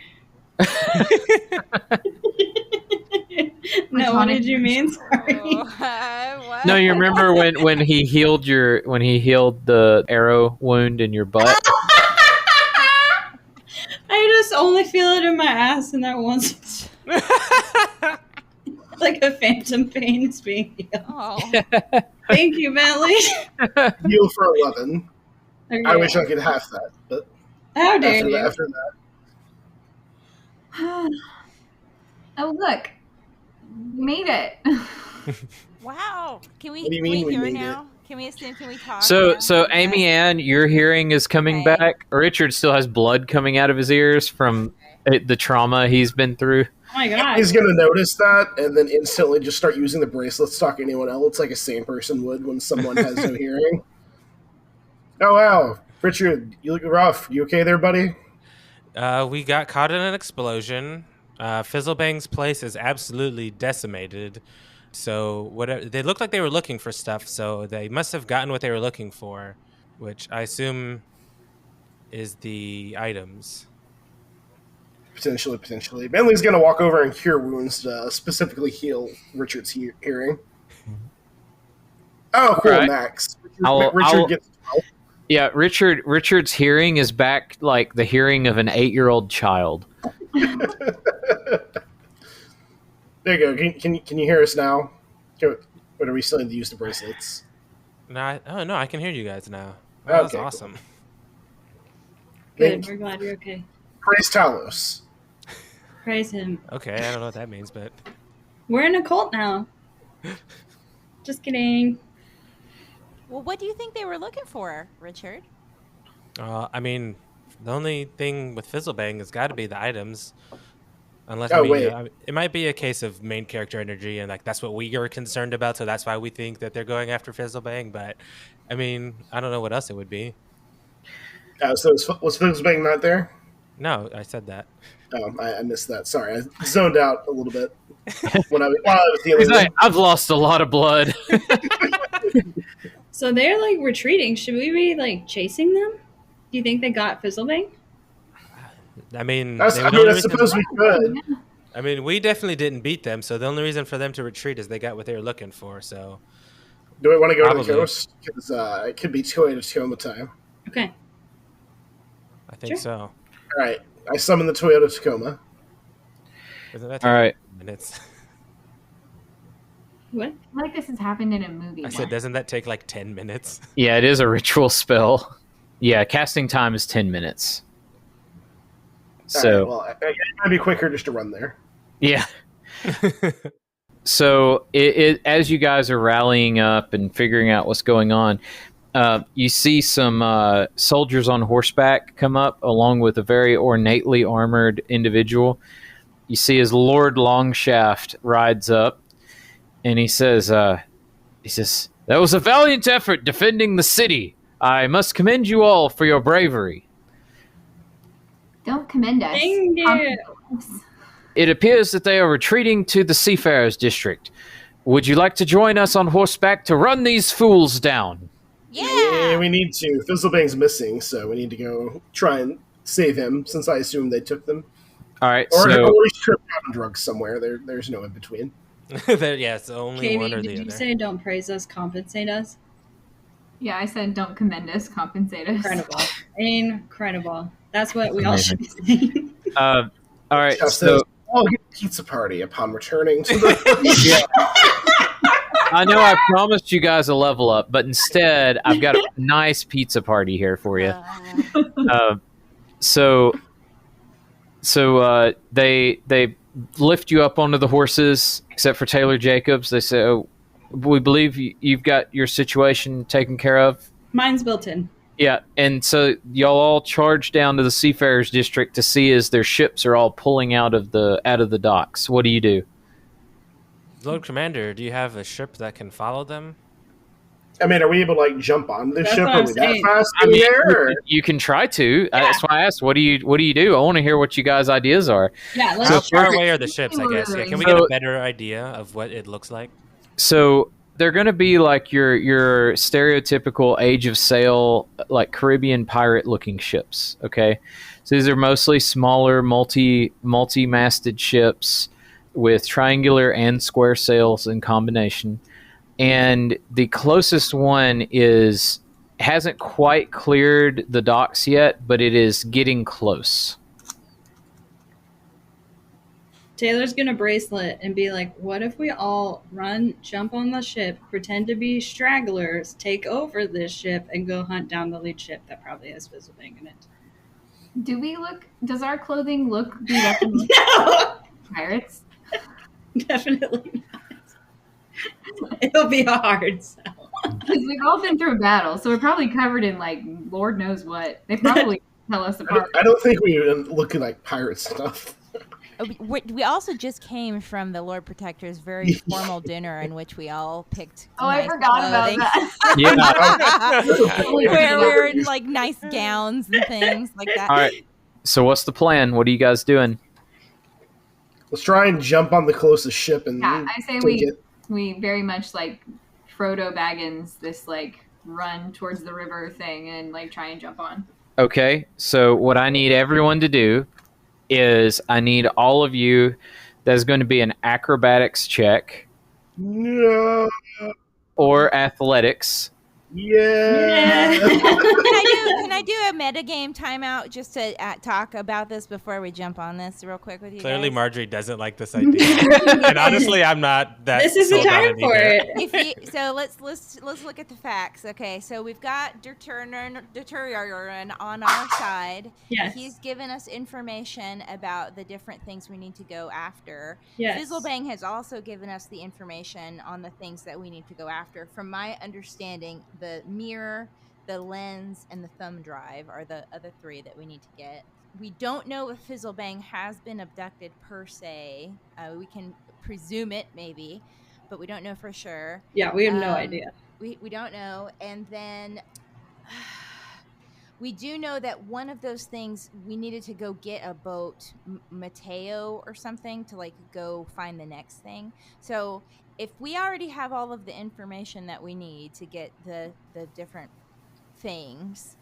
F: No, what did you mean? Sorry.
A: What?
C: No, you remember when he healed the arrow wound in your butt?
F: I just only feel it in my ass and that once. Like a phantom pain is being healed.
A: Oh.
F: Thank you, Bentley.
E: Heal for 11.
F: Okay.
E: I wish I could have that, but
F: How dare you?
E: after that.
G: Oh, look. We made it.
A: Wow. Can we,
E: What do you
A: can
E: mean
A: we
E: we
A: hear
E: made
A: now? Can we assume? Can we talk?
C: So
A: now?
C: Amy Ann, your hearing is coming
A: Okay.
C: back. Richard still has blood coming out of his ears from the trauma he's been through.
F: Oh my god.
E: He's going to notice that and then instantly just start using the bracelets to talk to anyone else like a sane person would when someone has no hearing. Oh, wow. Richard, you look rough. You okay there, buddy?
B: We got caught in an explosion. Fizzlebang's place is absolutely decimated. So they looked like they were looking for stuff, so they must have gotten what they were looking for, which I assume is the items.
E: Potentially. Bentley's going to walk over and cure wounds to specifically heal Richard's hearing. Oh, cool,
C: Right.
E: Max.
C: I'll-
E: Gets 12.
C: Yeah, Richard's hearing is back like the hearing of an 8-year-old child.
E: There you go. Can you hear us now? What are we still need to use the bracelets?
B: No, I can hear you guys now. That was
E: Okay,
B: awesome.
F: Good, we're glad you're okay.
E: Praise Talos.
F: Praise him.
B: Okay, I don't know what that means, but
F: We're in a cult now. Just kidding.
A: Well, what do you think they were looking for, Richard?
B: I mean, the only thing with Fizzlebang has got to be the items. Unless
E: Oh, wait.
B: it might be a case of main character energy, and like that's what we are concerned about, so that's why we think that they're going after Fizzlebang. But I mean, I don't know what else it would be.
E: So was Fizzlebang not there?
B: No, I said that.
E: Oh, I missed that. Sorry, I zoned out a little bit while I was dealing
C: He's
E: with
C: like, I've lost a lot of blood.
F: So they're like retreating. Should we be like chasing them? Do you think they got Fizzlebang?
B: I mean,
E: I suppose we could.
B: I mean, we definitely didn't beat them, so the only reason for them to retreat is they got what they were looking for. So
E: Do we want to go to
B: Probably.
E: the coast? Because it could be 2 8 of Tacoma time.
F: Okay.
B: I think
F: Sure.
B: so.
E: All right, I summon the Toyota Tacoma.
B: Isn't that
C: All right.
B: minutes?
F: What?
G: I feel like this has happened in a movie.
B: I said, doesn't that take like 10 minutes?
C: Yeah, it is a ritual spell. Yeah, casting time is 10 minutes. So,
E: All right, well, it might be quicker just to run there.
C: yeah. So, as you guys are rallying up and figuring out what's going on, you see some soldiers on horseback come up along with a very ornately armored individual. You see his Lord Longshaft rides up, and he says, "That was a valiant effort defending the city. I must commend you all for your bravery."
G: Don't commend us.
F: Thank you.
C: it appears that they are retreating to the Seafarers District. Would you like to join us on horseback to run these fools down?
A: Yeah.
E: we need to. Fizzlebang's missing, so we need to go try and save him, since I assume they took them.
C: All right,
E: Or
C: so
E: he's tripped out on drugs somewhere. There's no in between.
B: It's only
F: Katie,
B: one or
F: did
B: the
F: you
B: other.
F: say don't praise us, compensate us?
G: Yeah, I said don't commend us, compensate us.
F: Incredible. Incredible. That's what we all should be saying.
C: all right,
E: Jeff
C: so
E: says, "I'll get a pizza party upon returning to the."
C: I know I promised you guys a level up, but instead I've got a nice pizza party here for you. So they lift you up onto the horses, except for Taylor Jacobs. They say, "Oh, we believe you've got your situation taken care of."
F: Mine's built in.
C: Yeah, and so y'all all charge down to the Seafarers District to see as their ships are all pulling out of the docks. What do you do?
B: Lord Commander, do you have a ship that can follow them?
E: I mean, are we able to jump on this
F: That's
E: ship?
F: what
E: Are
F: I'm
E: we that
F: saying.
E: fast in the air? or-
C: You can try to. That's why I asked. What do you do? I want to hear what you guys' ideas are.
F: Yeah,
B: How
F: let's
B: far
F: try.
B: away are the ships, I guess? Yeah, can we get a better idea of what it looks like?
C: So they're going to be like your stereotypical Age of Sail, like Caribbean pirate looking ships. Okay, so these are mostly smaller, multi-masted ships with triangular and square sails in combination. And the closest one hasn't quite cleared the docks yet, but it is getting close.
F: Taylor's gonna bracelet and be like, what if we all jump on the ship, pretend to be stragglers, take over this ship, and go hunt down the lead ship that probably has Fizzlebang in it?
G: Does our clothing look beat up in
F: No!
G: pirates?
F: Definitely not. It'll be a hard sell.
G: Because we've all been through battle, so we're probably covered in Lord knows what. They probably tell us apart.
E: I don't think we look like pirate stuff.
A: We also just came from the Lord Protector's very formal dinner in which we all picked.
G: Oh, I
A: nice
G: forgot
A: clothing.
G: about that.
C: Yeah.
A: Where we were in nice gowns and things like that.
C: All right. So what's the plan? What are you guys doing?
E: Let's try and jump on the closest ship and
G: Yeah, I say
E: take it.
G: we very much Frodo Baggins this run towards the river thing and try and jump on.
C: Okay. So what I need everyone to do is I need all of you. There's going to be an acrobatics check
E: No.
C: or athletics.
E: Yeah.
A: Can I do a metagame timeout just to talk about this before we jump on this real quick with you
B: Clearly,
A: guys?
B: Marjorie doesn't like this idea, and honestly, I'm not that.
F: This is the
B: sold on
F: time for
B: either.
F: it.
A: So let's look at the facts. Okay, so we've got Deterioran on our side.
F: Yes.
A: He's given us information about the different things we need to go after.
F: Yes.
A: Fizzlebang has also given us the information on the things that we need to go after. From my understanding, the mirror, the lens, and the thumb drive are the other three that we need to get. We don't know if Fizzlebang has been abducted per se. We can presume it maybe, but we don't know for sure.
F: Yeah, we have no idea.
A: We don't know. And then we do know that one of those things we needed to go get a boat, Mateo or something, to go find the next thing. So if we already have all of the information that we need to get the different things,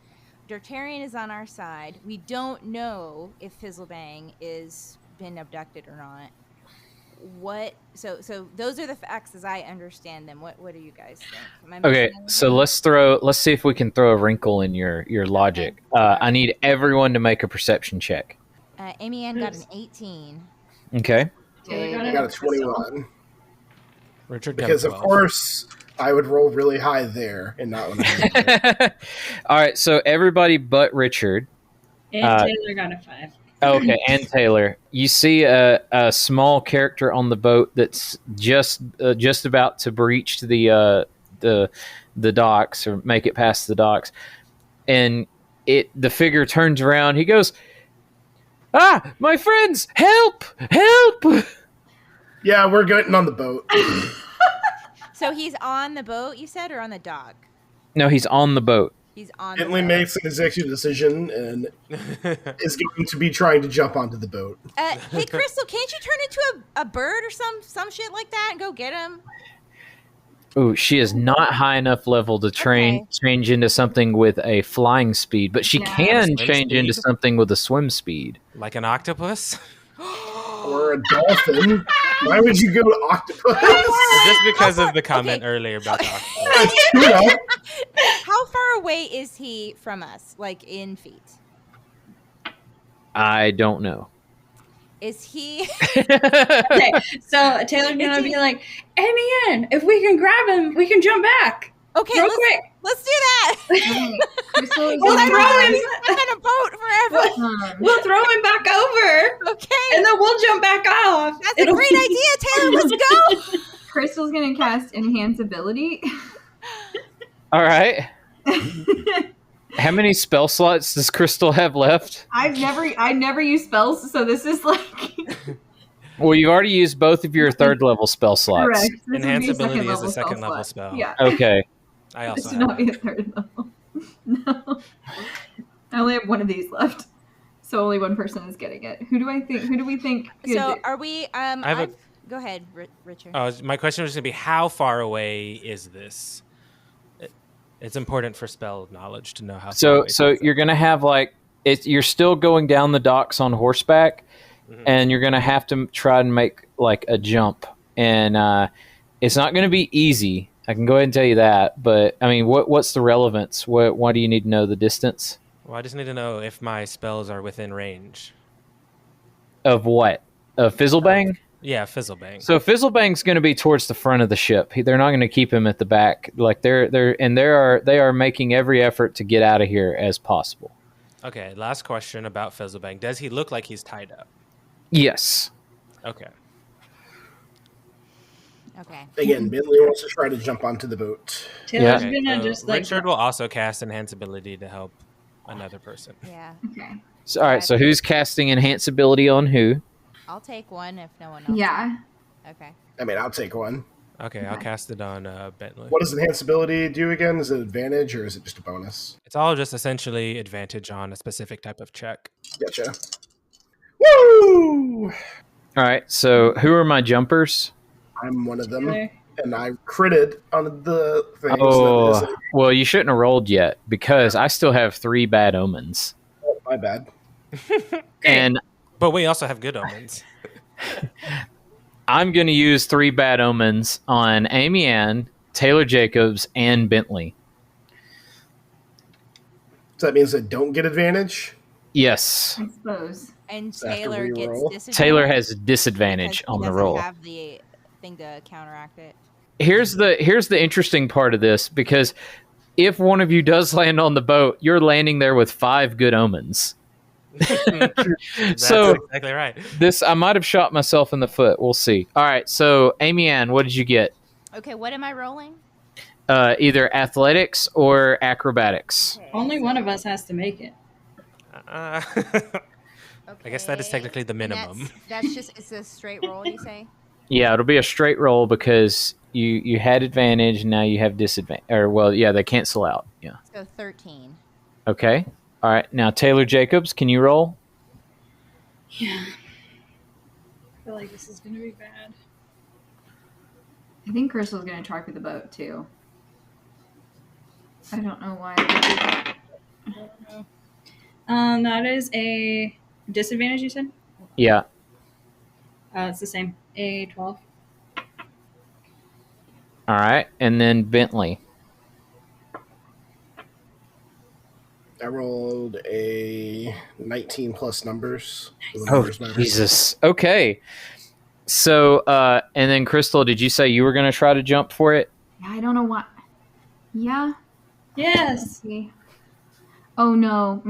A: Dartarian is on our side. We don't know if Fizzlebang is been abducted or not. So those are the facts as I understand them. What do you guys think? Am I
C: Okay,
A: missing
C: so
A: anything?
C: let's see if we can throw a wrinkle in your logic. I need everyone to make a perception check.
A: Amy Ann got an 18.
C: Okay.
E: I got a 21.
B: Richard got
E: Because, of
B: 12.
E: course, I would roll really high there and not when I
C: All right, so everybody but Richard.
F: And Taylor got a 5.
C: Okay, and Taylor. You see a small character on the boat that's just about to breach the docks or make it past the docks, and the figure turns around. He goes, "Ah, my friends, help! Help!"
E: Yeah, we're getting on the boat.
A: So he's on the boat, you said, or on the dock?
C: No, he's on the boat.
A: He's on
E: Bentley
A: the boat.
E: makes an executive decision and is going to be trying to jump onto the boat.
A: Hey, Krystal, can't you turn into a bird or some shit like that and go get him?
C: Ooh, she is not high enough level to change into something with a flying speed, but she can
B: Swim
C: change
B: speed?
C: into something with a swim speed.
B: Like an octopus?
E: Or a dolphin. Why would you go to octopus?
B: Just because of the comment earlier about the octopus.
E: Tuna.
A: How far away is he from us, like in feet?
C: I don't know.
A: Is he?
F: Okay, so Taylor's gonna be like, "Amy, if we can grab him, we can jump back."
A: Okay,
F: Real quick.
A: Let's do that.
G: Okay, Krystal is
F: We'll
G: gonna
F: throw him.
A: I'm in a boat forever.
F: We'll throw him back over,
A: Okay,
F: and then we'll jump back off.
A: that's a great idea, Taylor. Let's go.
G: Crystal's gonna cast Enhance Ability.
C: All right. How many spell slots does Krystal have left?
G: I never use spells, so this is like
C: Well, you've already used both of your third level spell slots.
G: correct. This would be
B: Enhance
G: a
B: ability is a
G: second-level
B: second level
G: slot.
B: spell.
G: Yeah,
C: Okay.
B: I
G: this
B: also
G: should
B: have
G: not be a third level. No, I only have one of these left, so only one person is getting it. Who do we think?
A: So are we?
B: have a-
A: Go ahead, Richard.
B: My question was going to be, how far away is this? It's important for spell knowledge to know how far
C: So
B: away
C: so you're gonna have like you're still going down the docks on horseback, and you're gonna have to try and make like a jump, and it's not gonna be easy. I can go ahead and tell you that. But I mean, what's the relevance? Why do you need to know the distance
B: Well, I just need to know if my spells are within range.
C: of what? Of Fizzlebang?
B: Yeah, Fizzlebang.
C: So Fizzlebang's going to be towards the front of the ship. They're not going to keep him at the back. Like they are making every effort to get out of here as possible.
B: Okay, last question about Fizzlebang. Does he look like he's tied up?
C: Yes.
B: Okay.
A: Okay.
E: Again, Bentley wants to try to jump onto the boat.
F: Taylor's
C: Yeah.
F: gonna just like
B: Richard will also cast Enhance ability to help another person.
A: Yeah,
G: Okay.
C: So, all right. So who's casting Enhance ability on who?
A: I'll take one if no one else.
G: Yeah.
A: Okay.
E: I mean, I'll take one.
B: Okay, I'll cast it on Bentley.
E: What does enhance ability do again? Is it advantage or is it just a bonus?
B: It's all just essentially advantage on a specific type of check.
E: Gotcha. Woo!
C: All right. So who are my jumpers?
E: I'm one of them,
F: Taylor.
E: and I critted on the thing.
C: Oh, well, you shouldn't have rolled yet because I still have 3 bad omens,
E: Oh, my bad.
C: and
B: But we also have good omens.
C: I'm going to use 3 bad omens on Amy Ann, Taylor Jacobs, and Bentley.
E: So that means I don't get advantage?
C: Yes.
G: I suppose.
A: And
E: So I have to
A: Taylor gets
E: re-roll?
A: disadvantage.
C: Taylor has disadvantage
A: because he
C: on the
A: doesn't
C: roll.
A: Have the thing to counteract it.
C: Here's the interesting part of this, because if one of you does land on the boat, you're landing there with 5 good omens.
B: That's
C: So
B: exactly right.
C: I might have shot myself in the foot. We'll see. All right. So Amy Ann, what did you get?
A: Okay, what am I rolling?
C: Either athletics or acrobatics.
A: Okay,
F: Only
A: so-
F: one of us has to make it.
B: I guess that is technically the
A: And
B: minimum.
A: That's just it's a straight roll, you say?
C: Yeah, it'll be a straight roll because you had advantage and now you have disadvantage. Or well, yeah, they cancel out. Yeah.
A: So 13.
C: Okay. All right. Now Taylor Jacobs, can you roll?
F: Yeah. I feel like this is gonna be bad.
G: I think Crystal's gonna try for the boat too. I don't know why.
F: I don't know. That is a disadvantage. You said?
C: Yeah.
F: It's the same. A 12.
C: All right. And then Bentley.
E: I rolled a 19 plus numbers. The
C: Oh,
E: numbers matter.
C: Jesus. Okay. So, and then Krystal, did you say you were going to try to jump for it?
G: Yeah, I don't know why. Yeah.
F: Yes.
G: See. Oh no.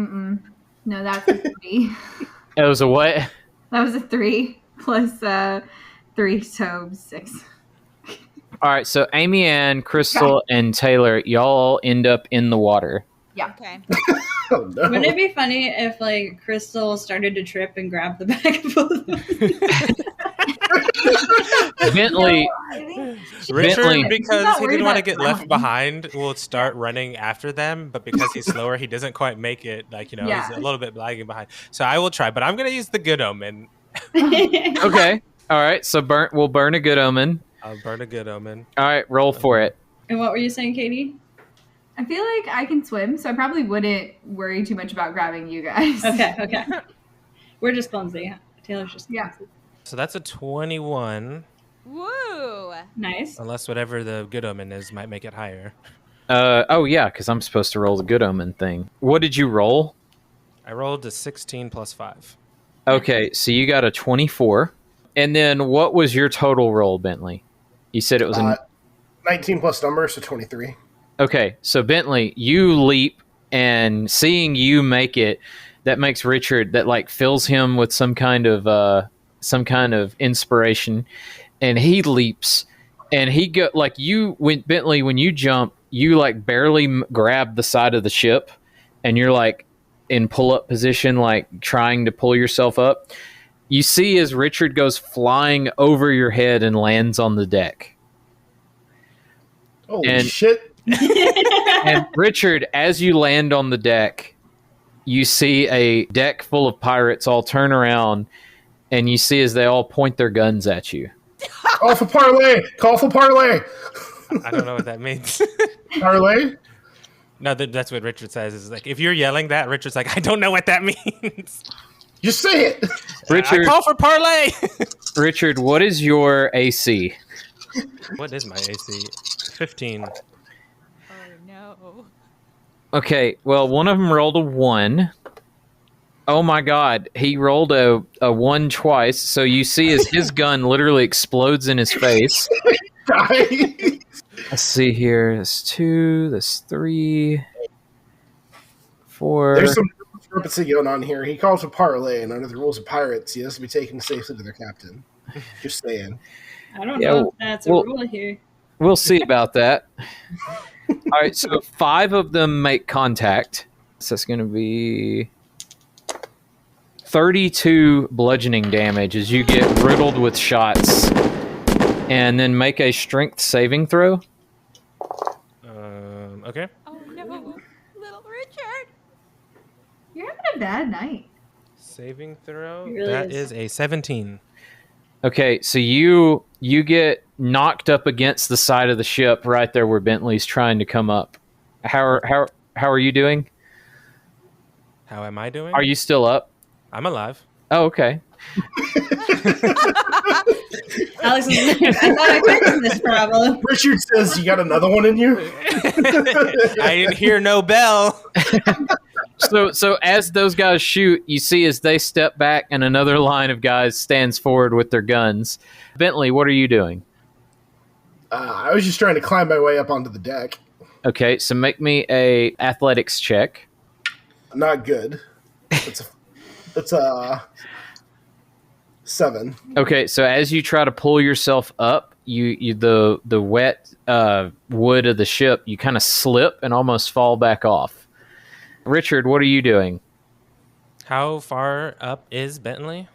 G: No, that's a 3.
C: It was a what?
G: That was a 3 plus 3, so 6.
C: All right. So Amy Ann, Krystal, and Taylor, y'all end up in the water.
G: Yeah.
A: Okay.
E: Oh no!
F: Wouldn't it be funny if like Krystal started to trip and grab the bag of both of them?
C: Bentley,
G: I think
B: Richard,
C: Bentley-
B: because
G: not
B: he
G: worried
B: didn't want to
G: about
B: get left
G: drowning.
B: behind, will start running after them. But because he's slower, he doesn't quite make it. Like, he's
G: Yeah.
B: a little bit lagging behind. So I will try, but I'm going to use the good omen.
C: okay. All right. So we'll burn a good omen.
B: I'll burn a good omen.
C: All right. Roll for it.
F: And what were you saying, Katie?
G: I feel like I can swim, so I probably wouldn't worry too much about grabbing you guys.
F: Okay. We're just clumsy. Taylor's just
G: Yeah.
F: clumsy.
B: So that's a 21,
A: Woo!
F: Nice.
B: unless whatever the good omen is might make it higher.
C: Oh yeah, because I'm supposed to roll the good omen thing. What did you roll?
B: I rolled a 16 plus 5.
C: Okay, so you got a 24. And then what was your total roll, Bentley? You said it was a
E: 19 plus number, so 23.
C: Okay, so Bentley, you leap, and seeing you make it, that makes Richard, that like fills him with some kind of inspiration, and he leaps, and he go like you when Bentley, when you jump, you like barely grab the side of the ship, and you're like in pull up position, like trying to pull yourself up. You see as Richard goes flying over your head and lands on the deck.
E: Holy
C: And-
E: shit!
C: And Richard, as you land on the deck, you see a deck full of pirates all turn around, and you see as they all point their guns at you.
E: Call for parlay! Call for parlay!
B: I don't know what that means.
E: Parlay?
B: No, that's what Richard says. Is like, if you're yelling that, Richard's like, I don't know what that means.
E: Just say it!
C: Richard,
B: I call for parlay.
C: Richard, what is your AC?
B: What is my AC? 15.
A: Oh no.
C: Okay, well, one of them rolled a 1. Oh my god, he rolled a 1 twice, so you see as his gun literally explodes in his face.
E: Die!
C: Let's see here. That's 2, that's 3, 4.
E: There's some discrepancy going on here. He calls for parlay, and under the rules of pirates, he has to be taken safely to their captain. Just saying.
F: I don't
C: Yeah,
F: know if that's a
C: well-
F: rule here.
C: We'll see about that. All right, so 5 of them make contact. So that's going to be 32 bludgeoning damage as you get riddled with shots. And then make a strength saving throw.
B: Okay.
A: Oh no. Little Richard.
G: You're having a bad night.
B: Saving throw.
F: It really
B: That
F: is.
B: is a 17.
C: Okay, so you get knocked up against the side of the ship right there where Bentley's trying to come up. How are you doing?
B: How am I doing?
C: Are you still up?
B: I'm alive.
C: Oh, okay.
F: Alex is like, I thought I fixed this problem.
E: Richard says, you got another one in you?
B: I didn't hear no bell.
C: So as those guys shoot, you see as they step back and another line of guys stands forward with their guns. Bentley, what are you doing?
E: I was just trying to climb my way up onto the deck.
C: Okay, so make me a athletics check.
E: Not good. It's a 7.
C: Okay, so as you try to pull yourself up, you the wet wood of the ship, you kind of slip and almost fall back off. Richard, what are you doing?
B: How far up is Bentley?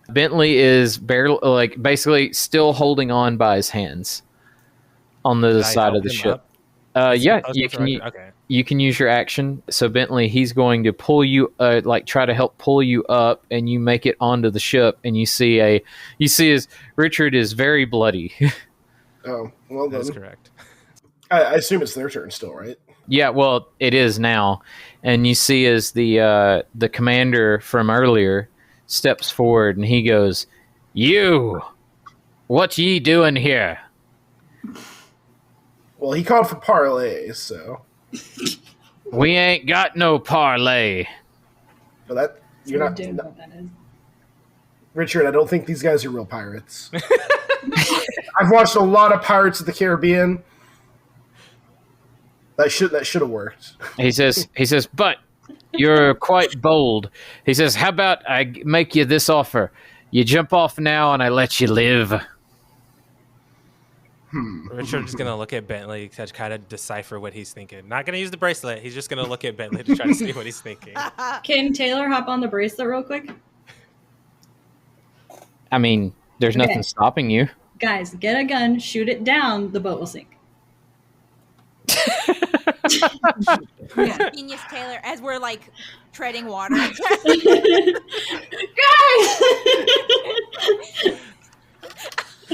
C: Bentley is barely, like, basically still holding on by his hands on the
B: Did I
C: side
B: help
C: of the
B: him
C: ship.
B: up?
C: Yeah,
B: Oh,
C: you
B: that's
C: can.
B: right. Okay.
C: You can use your action. So Bentley, he's going to pull you, try to help pull you up, and you make it onto the ship. And you see as Richard is very bloody.
E: Oh, well
B: That's
E: then.
B: correct.
E: I assume it's their turn still, right?
C: Yeah, well, it is now. And you see as the commander from earlier steps forward, and he goes, "You, what ye doing here?"
E: Well, he called for parlay, so.
C: We ain't got no parlay.
E: But that you're
F: So
E: not.
F: we do know what that is.
E: Richard, I don't think these guys are real pirates. I've watched a lot of Pirates of the Caribbean. That should have worked.
C: He says, but you're quite bold. He says, how about I make you this offer? You jump off now and I let you live.
B: Richard's gonna look at Bentley to kind of decipher what he's thinking. Not gonna use the bracelet. He's just gonna look at Bentley to try to see what he's thinking.
F: Can Taylor hop on the bracelet real quick?
C: I mean, there's
F: Okay.
C: nothing stopping you.
F: Guys, get a gun, shoot it down, the boat will sink.
G: Yeah.
A: Genius Taylor, as we're like treading water.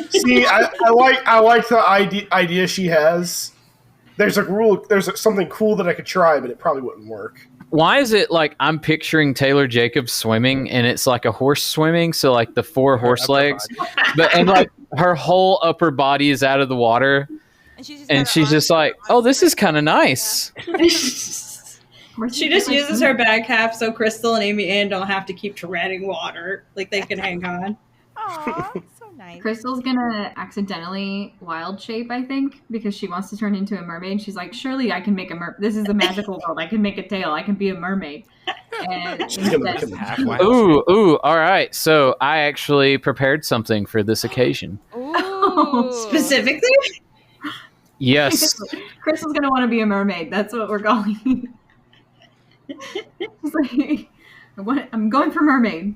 E: See, I like the idea she has. There's a rule. There's something cool that I could try, but it probably wouldn't work.
C: Why is it like I'm picturing Taylor Jacobs swimming and it's like a horse swimming, so like the four horse
E: upper
C: legs, and like her whole upper body is out of the water, and she's just like, oh, this is kind of nice.
F: She just uses her back half so Krystal and Amy Ann don't have to keep treading water. Like they can hang on.
A: Aw, so nice.
G: Crystal's gonna accidentally wild shape, I think, because she wants to turn into a mermaid. She's like, surely I can make a this is the magical world. I can make a tail. I can be a mermaid. And
E: She's gonna
G: instead-
E: become
B: Half wild.
C: Ooh, all right. So I actually prepared something for this occasion.
A: Ooh.
F: Specifically?
C: Yes.
G: Crystal's gonna want to be a mermaid. That's what we're calling. She's like, I'm going for mermaid.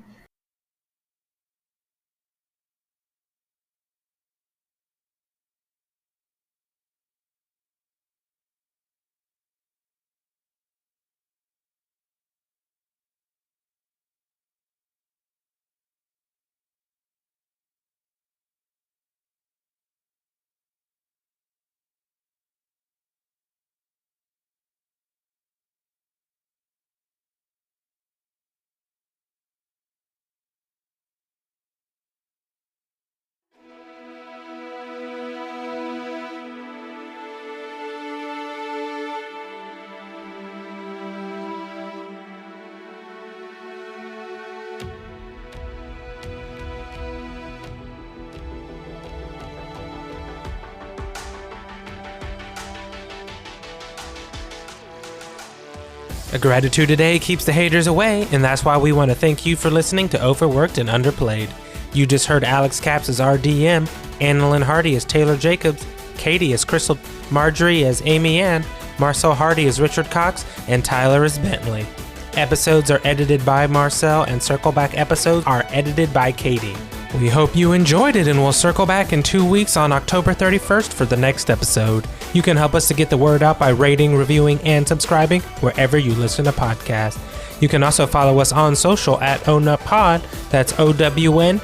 B: A gratitude today keeps the haters away, and that's why we want to thank you for listening to Overworked and Underplayed. You just heard Alex Capps as RDM, Annalyn Hardy as Taylor Jacobs, Katie as Krystal, Marjorie as Amy Ann, Marcel Hardy as Richard Cox, and Tyler as Bentley. Episodes are edited by Marcel, and Circle Back episodes are edited by Katie. We hope you enjoyed it, and we'll circle back in 2 weeks on October 31st for the next episode. You can help us to get the word out by rating, reviewing, and subscribing wherever you listen to podcasts. You can also follow us on social at OwnUpPod, that's OWNUPPOD,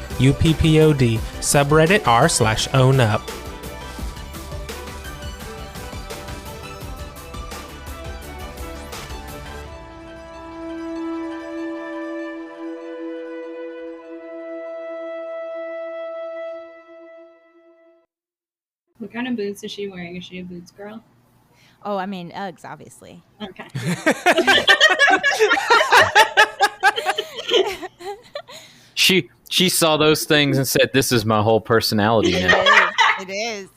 B: subreddit r/OwnUp.
F: What kind of boots is she wearing? Is she a boots girl?
A: Oh, I mean, Uggs, obviously.
F: Okay.
C: She saw those things and said, "This is my whole personality now."
A: It is.